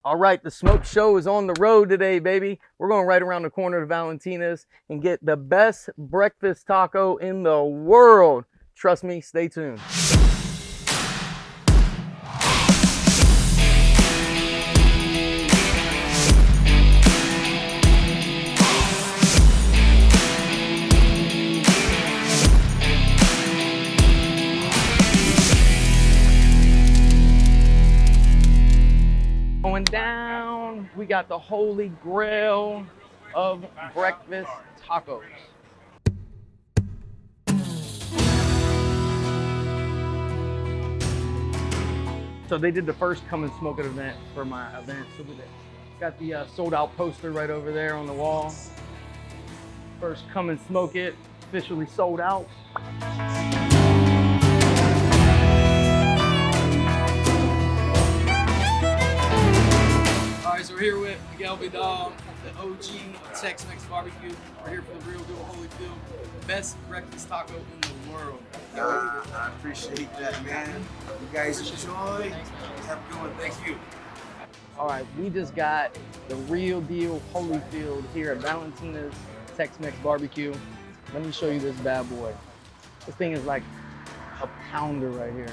All right, the smoke show is on the road today, baby. We're going right around the corner to Valentina's and get the best breakfast taco in the world. Trust me, stay tuned. Going down, we got the holy grail of breakfast tacos. So they did the first come and smoke it event for my event. So we got the sold out poster right over there on the wall. First come and smoke it, officially sold out. All right, so we're here with Miguel Vidal, the OG of TexMex BBQ. We're here for the real deal Holyfield, best breakfast taco in the world. I appreciate that, man. You guys enjoy. Have a good one. Thank you. All right, we just got the real deal Holyfield here at Valentina's TexMex BBQ. Let me show you this bad boy. This thing is like a pounder right here.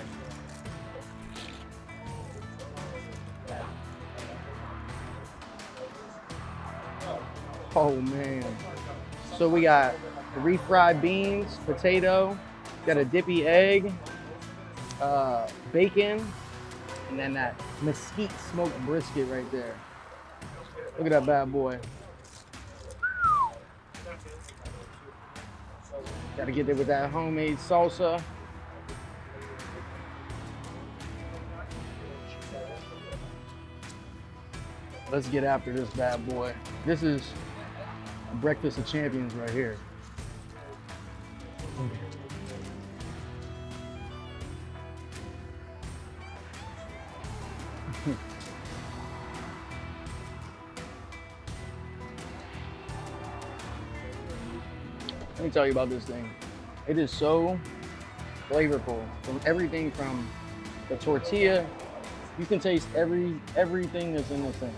Oh man. So we got refried beans, potato, got a dippy egg, bacon, and then that mesquite smoked brisket right there. Look at that bad boy. Gotta get it with that homemade salsa. Let's get after this bad boy. This is a breakfast of champions right here. Let me tell you about this thing. It is so flavorful. From everything from the tortilla, you can taste everything that's in this thing.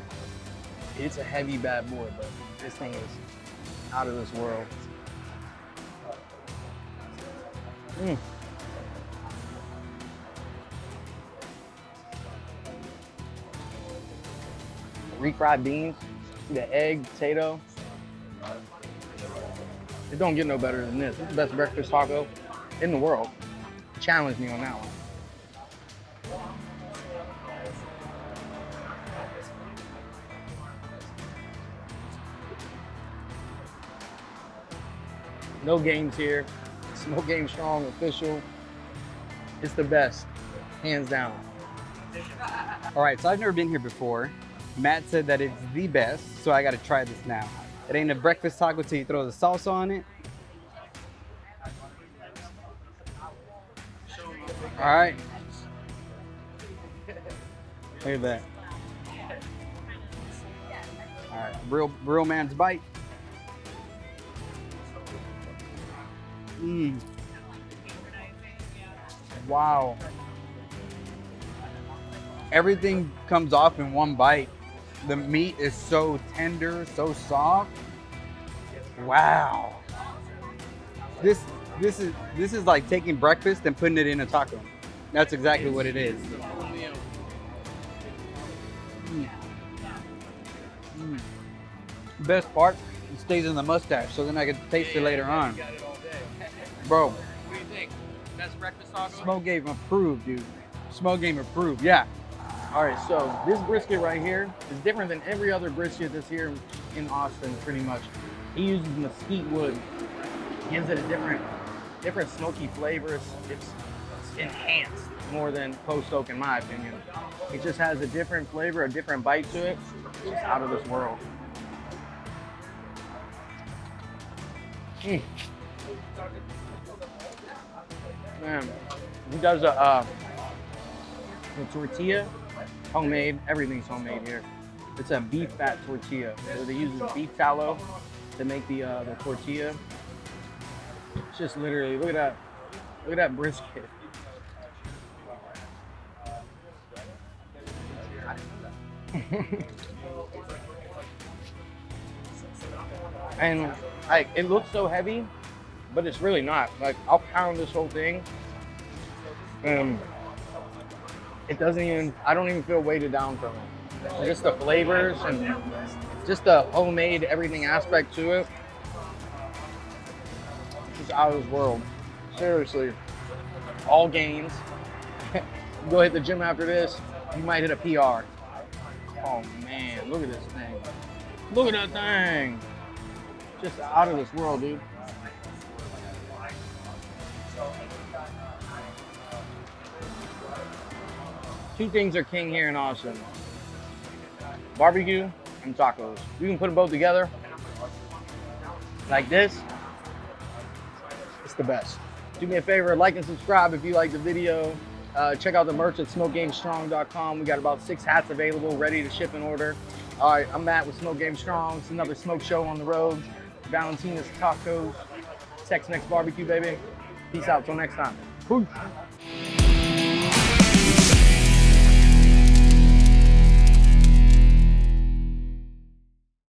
It's a heavy bad boy, but this thing is out of this world. Refried beans, the egg, potato. It don't get no better than this. This is the best breakfast taco in the world. Challenge me on that one. No games here. Smoke Game Strong official. It's the best, hands down. All right, so I've never been here before. Matt said that it's the best, so I gotta try this now. It ain't a breakfast taco till you throw the salsa on it. All right. Look at that. All right, real man's bite. Wow. Everything comes off in one bite. The meat is so tender, so soft. Wow. This is like taking breakfast and putting it in a taco. That's exactly what it is. Best part, it stays in the mustache, so then I can taste it later on. Bro. What do you think? Best breakfast taco? Smoke Game approved, dude. Smoke Game approved, yeah. All right, so this brisket right here is different than every other brisket that's here in Austin, pretty much. He uses mesquite wood. Gives it a different smoky flavor. It's enhanced more than post oak, in my opinion. It just has a different flavor, a different bite to it. It's out of this world. Man, he does the tortilla, homemade. Everything's homemade here. It's a beef fat tortilla. So they use beef tallow to make the tortilla. It's just literally, look at that brisket. And like it looks so heavy, but it's really not. Like I'll pound this whole thing, and it doesn't even. I don't even feel weighted down from it. Just the flavors and just the homemade everything aspect to it. It's out of this world. Seriously, all gains. Go hit the gym after this. You might hit a PR. Oh man, look at this thing. Look at that thing. Just out of this world, dude. Two things are king here in Austin. Barbecue and tacos. You can put them both together. Like this. It's the best. Do me a favor, like and subscribe if you like the video. Check out the merch at smokegamestrong.com. We got about 6 hats available, ready to ship and order. All right, I'm Matt with Smoke Game Strong. It's another smoke show on the road. Valentinas tacos, TexMex BBQ, baby. Peace out till next time. Peace.